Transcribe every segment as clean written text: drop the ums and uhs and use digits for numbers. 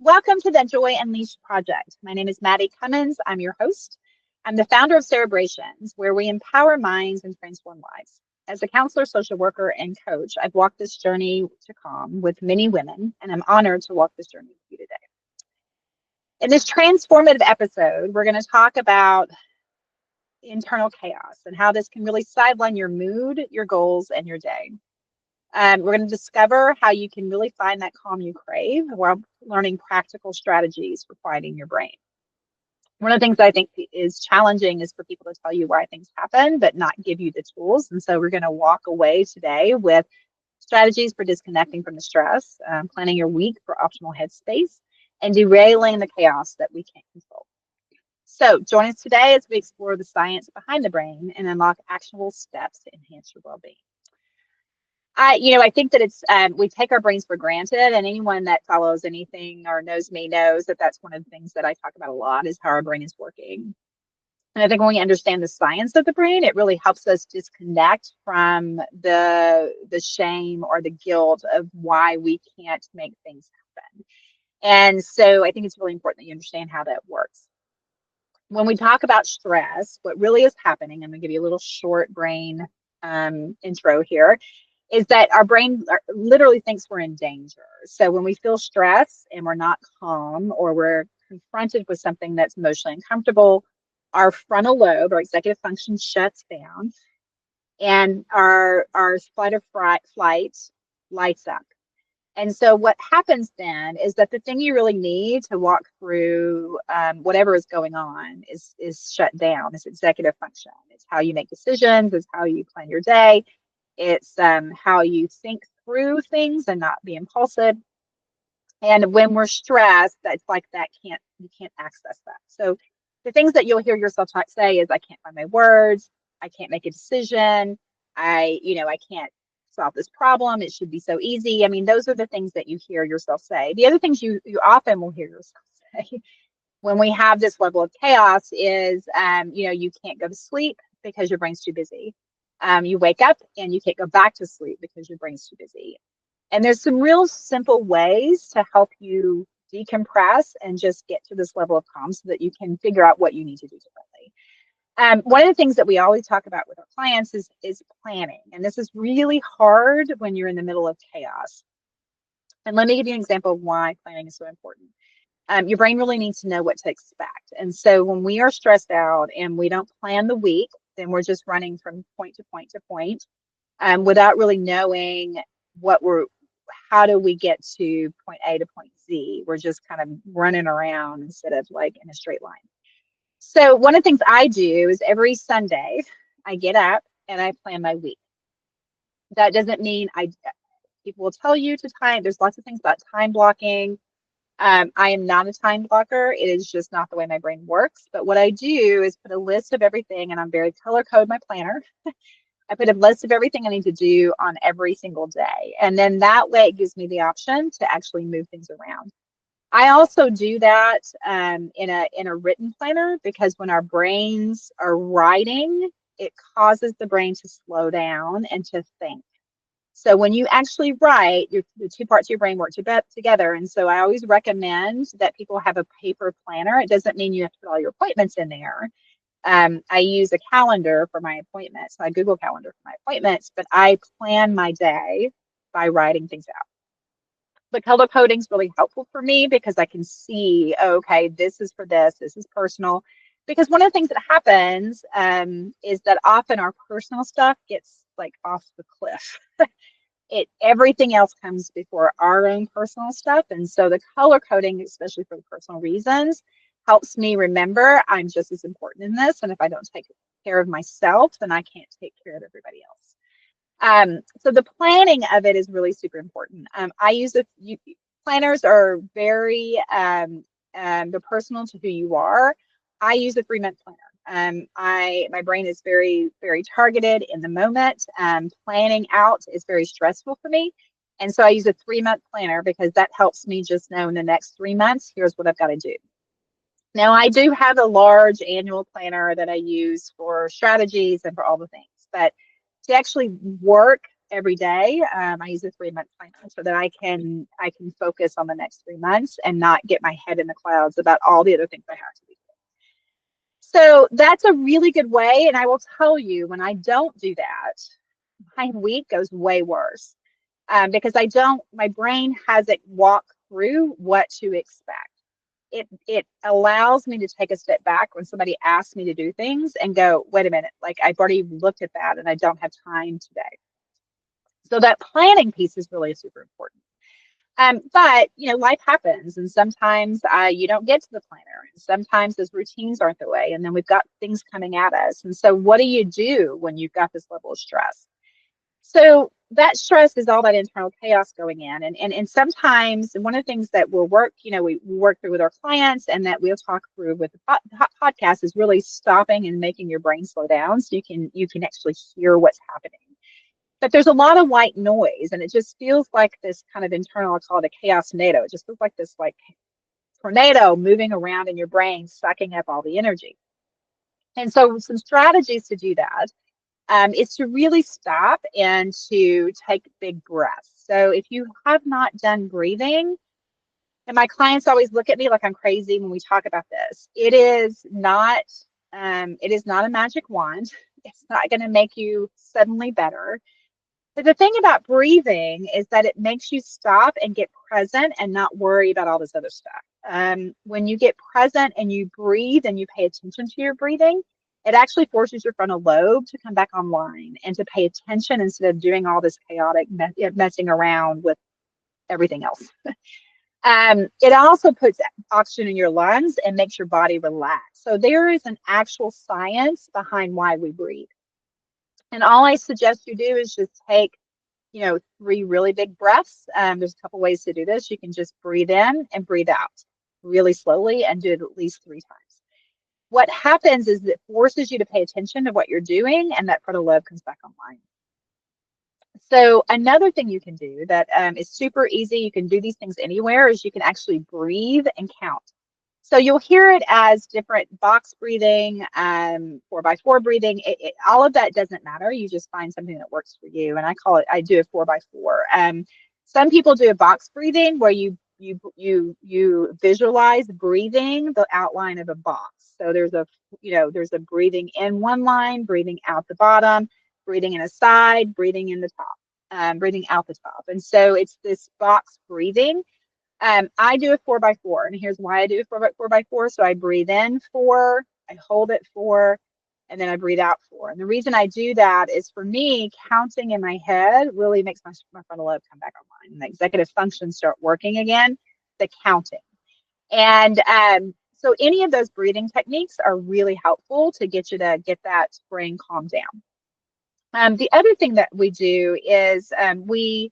Welcome to the Joy Unleashed Project. My name is Mattie Cummins. I'm your host. I'm the founder of Celebrations, where we empower minds and transform lives. As a counselor, social worker, and coach, I've walked this journey to calm with many women, and I'm honored to walk this journey with you today. In this transformative episode, we're going to talk about internal chaos and how this can really sideline your mood, your goals, and your day. We're going to discover how you can really find that calm you crave while learning practical strategies for quieting your brain. One of the things I think is challenging is for people to tell you why things happen, but not give you the tools. And so we're going to walk away today with strategies for disconnecting from the stress, planning your week for optimal headspace, and derailing the chaos that we can't control. So join us today as we explore the science behind the brain and unlock actionable steps to enhance your well-being. I think that it's we take our brains for granted, and anyone that follows anything or knows me knows that that's one of the things that I talk about a lot is how our brain is working. And I think when we understand the science of the brain, it really helps us disconnect from the shame or the guilt of why we can't make things happen. And so I think it's really important that you understand how that works. When we talk about stress, what really is happening, I'm going to give you a little short brain intro here, is that our brain literally thinks we're in danger. So when we feel stress and we're not calm, or we're confronted with something that's emotionally uncomfortable, our frontal lobe, our executive function, shuts down, and our fight or flight lights up. And so what happens then is that the thing you really need to walk through whatever is going on is shut down. It's executive function. It's how you make decisions. It's how you plan your day. It's how you think through things and not be impulsive. And when we're stressed, that's like you can't access that. So the things that you'll hear yourself say is, I can't find my words. I can't make a decision. I can't solve this problem. It should be so easy. I mean, those are the things that you hear yourself say. The other things you often will hear yourself say when we have this level of chaos is, you can't go to sleep because your brain's too busy. You wake up and you can't go back to sleep because your brain's too busy. And there's some real simple ways to help you decompress and just get to this level of calm so that you can figure out what you need to do differently. One of the things that we always talk about with our clients is planning. And this is really hard when you're in the middle of chaos. And let me give you an example of why planning is so important. Your brain really needs to know what to expect. And so when we are stressed out and we don't plan the week, then we're just running from point to point to point without really knowing how do we get to point A to point Z. We're just kind of running around instead of like in a straight line. So one of the things I do is every Sunday I get up and I plan my week. That doesn't mean people will tell you to time. There's lots of things about time blocking. I am not a time blocker. It is just not the way my brain works. But what I do is put a list of everything, and I'm very color code my planner. I put a list of everything I need to do on every single day. And then that way it gives me the option to actually move things around. I also do that in a written planner, because when our brains are writing, it causes the brain to slow down and to think. So when you actually write, the two parts of your brain work together. And so I always recommend that people have a paper planner. It doesn't mean you have to put all your appointments in there. I use a calendar for my appointments. I Google Calendar for my appointments, but I plan my day by writing things out. But color coding is really helpful for me because I can see, okay, this is for this is personal. Because one of the things that happens is that often our personal stuff gets like off the cliff. Everything else comes before our own personal stuff. And so the color coding, especially for the personal reasons, helps me remember I'm just as important in this. And if I don't take care of myself, then I can't take care of everybody else. So the planning of it is really super important. Planners are very, they're personal to who you are. I use a 3-month planner. My brain is very, very targeted in the moment. Planning out is very stressful for me. And so I use a 3-month planner because that helps me just know in the next 3 months, here's what I've got to do. Now, I do have a large annual planner that I use for strategies and for all the things, but to actually work every day. I use a 3-month planner so that I can focus on the next 3 months and not get my head in the clouds about all the other things I have to do. So that's a really good way. And I will tell you, when I don't do that, my week goes way worse, because my brain hasn't walked through what to expect. It allows me to take a step back when somebody asks me to do things and go, wait a minute, like I've already looked at that and I don't have time today. So that planning piece is really super important. But life happens, and sometimes you don't get to the planner, and sometimes those routines aren't the way, and then we've got things coming at us. And so, what do you do when you've got this level of stress? So that stress is all that internal chaos going in, and sometimes one of the things that we'll work, we work through with our clients, and that we'll talk through with the podcast is really stopping and making your brain slow down so you can actually hear what's happening. But there's a lot of white noise, and it just feels like this kind of internal, I call it a chaos tornado. It just feels like this like tornado moving around in your brain, sucking up all the energy. And so some strategies to do that is to really stop and to take big breaths. So if you have not done breathing, and my clients always look at me like I'm crazy when we talk about this, it is not a magic wand. It's not going to make you suddenly better. But the thing about breathing is that it makes you stop and get present and not worry about all this other stuff. When you get present and you breathe and you pay attention to your breathing, it actually forces your frontal lobe to come back online and to pay attention instead of doing all this chaotic messing around with everything else. It also puts oxygen in your lungs and makes your body relax. So there is an actual science behind why we breathe. And all I suggest you do is just take, 3 really big breaths. There's a couple ways to do this. You can just breathe in and breathe out really slowly and do it at least 3 times. What happens is it forces you to pay attention to what you're doing, and that frontal lobe comes back online. So another thing you can do that is super easy, you can do these things anywhere, is you can actually breathe and count. So you'll hear it as different box breathing, 4x4 breathing. All of that doesn't matter. You just find something that works for you. And I do a 4x4. Some people do a box breathing where you visualize breathing the outline of a box. So there's a breathing in one line, breathing out the bottom, breathing in a side, breathing in the top, breathing out the top. And so it's this box breathing. I do a 4x4, and here's why I do a 4x4. So I breathe in 4, I hold it 4, and then I breathe out 4. And the reason I do that is, for me, counting in my head really makes my frontal lobe come back online, and the executive functions start working again, the counting. And so any of those breathing techniques are really helpful to get you to get that brain calmed down. The other thing that we do is we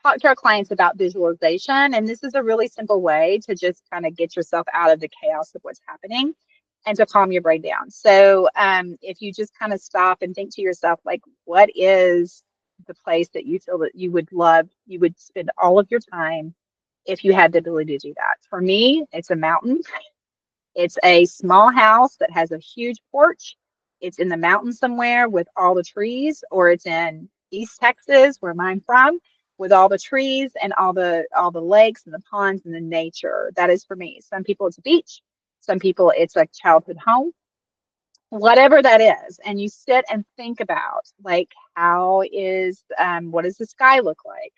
talk to our clients about visualization. And this is a really simple way to just kind of get yourself out of the chaos of what's happening and to calm your brain down. So if you just kind of stop and think to yourself, like, what is the place that you feel that you would spend all of your time if you had the ability to do that? For me, it's a mountain. It's a small house that has a huge porch. It's in the mountains somewhere with all the trees, or it's in East Texas, where I'm from, with all the trees and all the lakes and the ponds and the nature. That is for me. Some people it's a beach. Some people it's a childhood home. Whatever that is, and you sit and think about, like, what does the sky look like?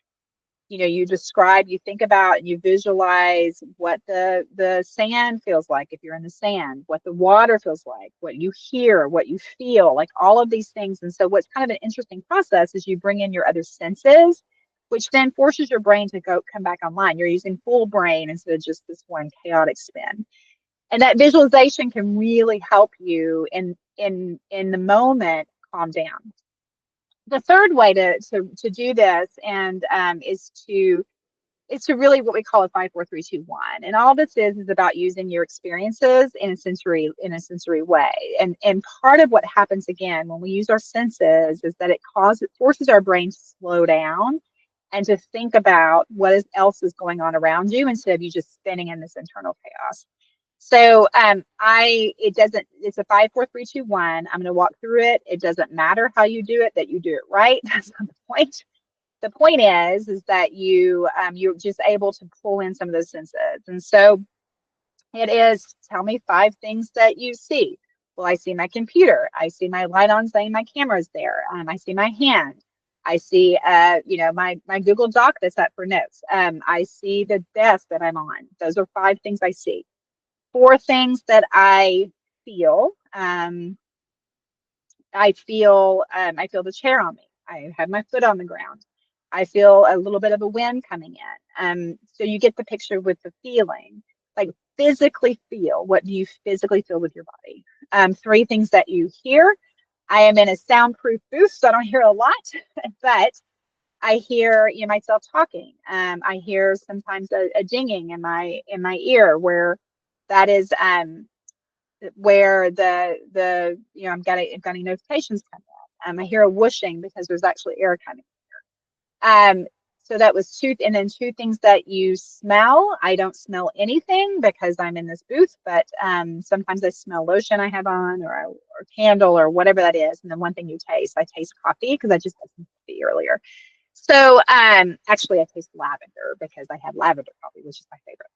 You describe, you think about, and you visualize what the sand feels like if you're in the sand, what the water feels like, what you hear, what you feel, like all of these things. And so what's kind of an interesting process is you bring in your other senses, which then forces your brain to come back online. You're using full brain instead of just this one chaotic spin. And that visualization can really help you in the moment calm down. The third way to do this and is to really what we call a 5, 4, 3, 2, 1. And all this is about using your experiences in a sensory way. And part of what happens again when we use our senses is that it forces our brain to slow down and to think about what else is going on around you instead of you just spinning in this internal chaos. So it's a 5, 4, 3, 2, 1. I'm going to walk through it. It doesn't matter how you do it, that you do it right. That's not the point. The point is that you're just able to pull in some of those senses. And so it is, tell me 5 things that you see. Well, I see my computer. I see my light on saying my camera's there. I see my hand. I see, my Google Doc that's up for notes. I see the desk that I'm on. Those are 5 things I see. 4 things that I feel. I feel the chair on me. I have my foot on the ground. I feel a little bit of a wind coming in. So you get the picture with the feeling, like physically feel. What do you physically feel with your body? 3 things that you hear. I am in a soundproof booth, so I don't hear a lot, but I hear myself talking. I hear sometimes a dinging in my ear where that is where I'm getting notifications coming up. I hear a whooshing because there's actually air coming. So that was 2, and then 2 things that you smell. I don't smell anything because I'm in this booth, but sometimes I smell lotion I have on, or candle, or whatever that is. And then 1 thing you taste, I taste coffee because I just had some coffee earlier. So actually I taste lavender because I had lavender coffee, which is my favorite.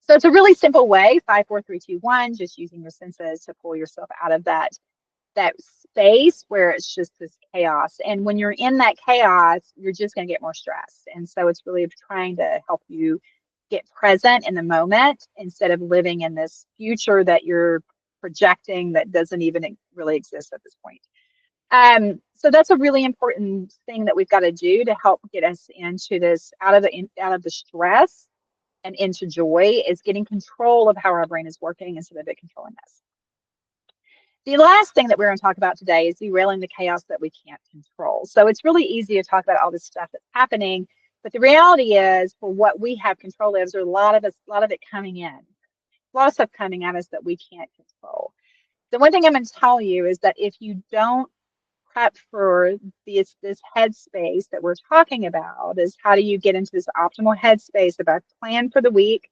So it's a really simple way, 5, 4, 3, 2, 1, just using your senses to pull yourself out of that space where it's just this chaos. And when you're in that chaos, you're just going to get more stressed. And so it's really trying to help you get present in the moment instead of living in this future that you're projecting that doesn't even really exist at this point. So that's a really important thing that we've got to do to help get us into this, out of the stress and into joy, is getting control of how our brain is working instead of it controlling us. The last thing that we're going to talk about today is derailing the chaos that we can't control. So it's really easy to talk about all this stuff that's happening, but the reality is, for what we have control of, there's a lot of it coming in, a lot of stuff coming at us that we can't control. The one thing I'm going to tell you is that if you don't prep for this headspace that we're talking about, is how do you get into this optimal headspace about plan for the week.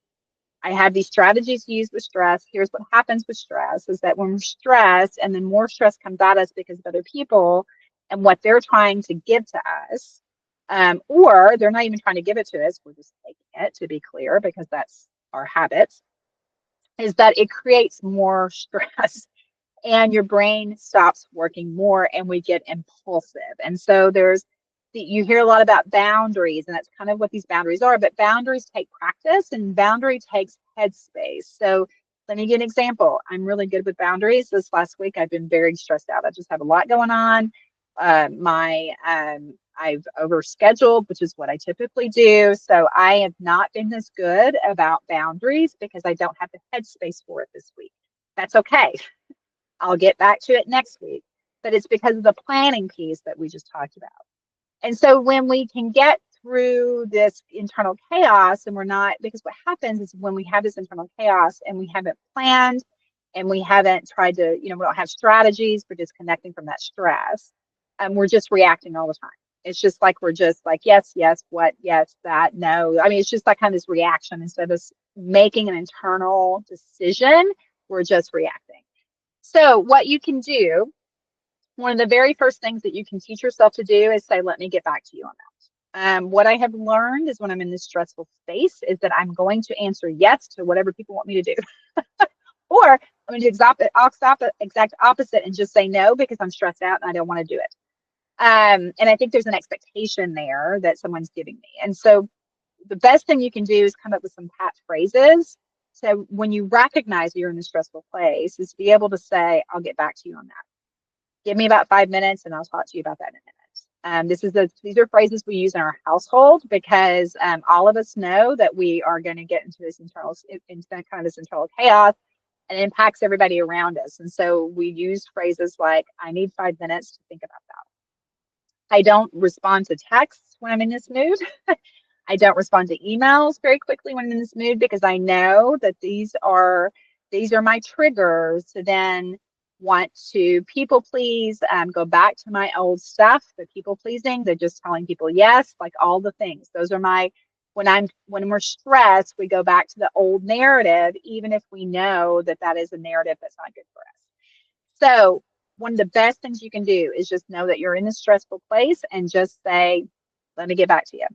I have these strategies to use with stress. Here's what happens with stress, is that when we're stressed, and then more stress comes at us because of other people and what they're trying to give to us, or they're not even trying to give it to us, we're just taking it, to be clear, because that's our habits, is that it creates more stress and your brain stops working more and we get impulsive. And so you hear a lot about boundaries, and that's kind of what these boundaries are, but boundaries take practice and boundary takes headspace. So let me give an example. I'm really good with boundaries. This last week, I've been very stressed out. I just have a lot going on. I've overscheduled, which is what I typically do. So I have not been as good about boundaries because I don't have the headspace for it this week. That's okay. I'll get back to it next week. But it's because of the planning piece that we just talked about. And so when we can get through this internal chaos, and we're not, because what happens is when we have this internal chaos and we haven't planned and we haven't tried to, we don't have strategies for disconnecting from that stress, and we're just reacting all the time. It's just like, we're just like, yes, what, yes, that, no. I mean, it's just like kind of this reaction. Instead of us making an internal decision, we're just reacting. So what you can do, one of the very first things that you can teach yourself to do is say, let me get back to you on that. What I have learned is when I'm in this stressful space is that I'm going to answer yes to whatever people want me to do. Or I'm going to do exact opposite and just say no because I'm stressed out and I don't want to do it. And I think there's an expectation there that someone's giving me. And so the best thing you can do is come up with some pat phrases. So when you recognize you're in a stressful place, is to be able to say, I'll get back to you on that. Give me about 5 minutes and I'll talk to you about that in a minute. These are phrases we use in our household because all of us know that we are going to get into this internal chaos, and it impacts everybody around us. And so we use phrases like, I need 5 minutes to think about that. I don't respond to texts when I'm in this mood. I don't respond to emails very quickly when I'm in this mood because I know that these are my triggers to then want to people please, go back to my old stuff, the people pleasing, they're just telling people yes, like all the things. Those are my When we're stressed, we go back to the old narrative, even if we know that that is a narrative that's not good for us. So one of the best things you can do is just know that you're in a stressful place and just say, let me get back to you.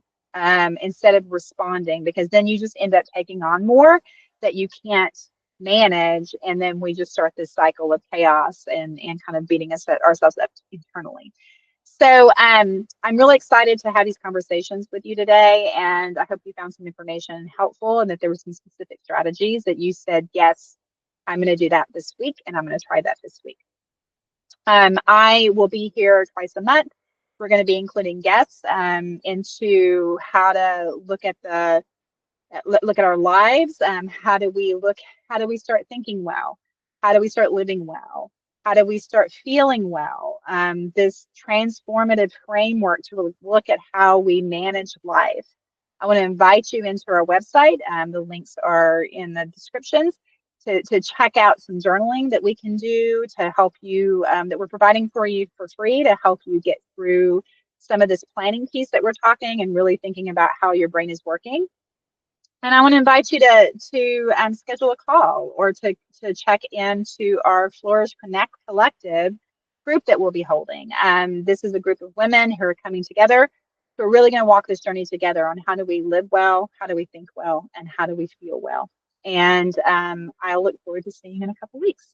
Instead of responding, because then you just end up taking on more that you can't manage. And then we just start this cycle of chaos and kind of beating ourselves up internally. So I'm really excited to have these conversations with you today. And I hope you found some information helpful and that there were some specific strategies that you said, yes, I'm going to do that this week and I'm going to try that this week. I will be here twice a month. We're going to be including guests into how to look at our lives. How do we start thinking well? How do we start living well? How do we start feeling well? This transformative framework to really look at how we manage life. I want to invite you into our website. The links are in the descriptions to check out some journaling that we can do to help you, that we're providing for you for free to help you get through some of this planning piece that we're talking and really thinking about how your brain is working. And I want to invite you to schedule a call or to check into our Flourish Connect Collective group that we'll be holding. This is a group of women who are coming together. We're really going to walk this journey together on how do we live well, how do we think well, and how do we feel well. And I look forward to seeing you in a couple weeks.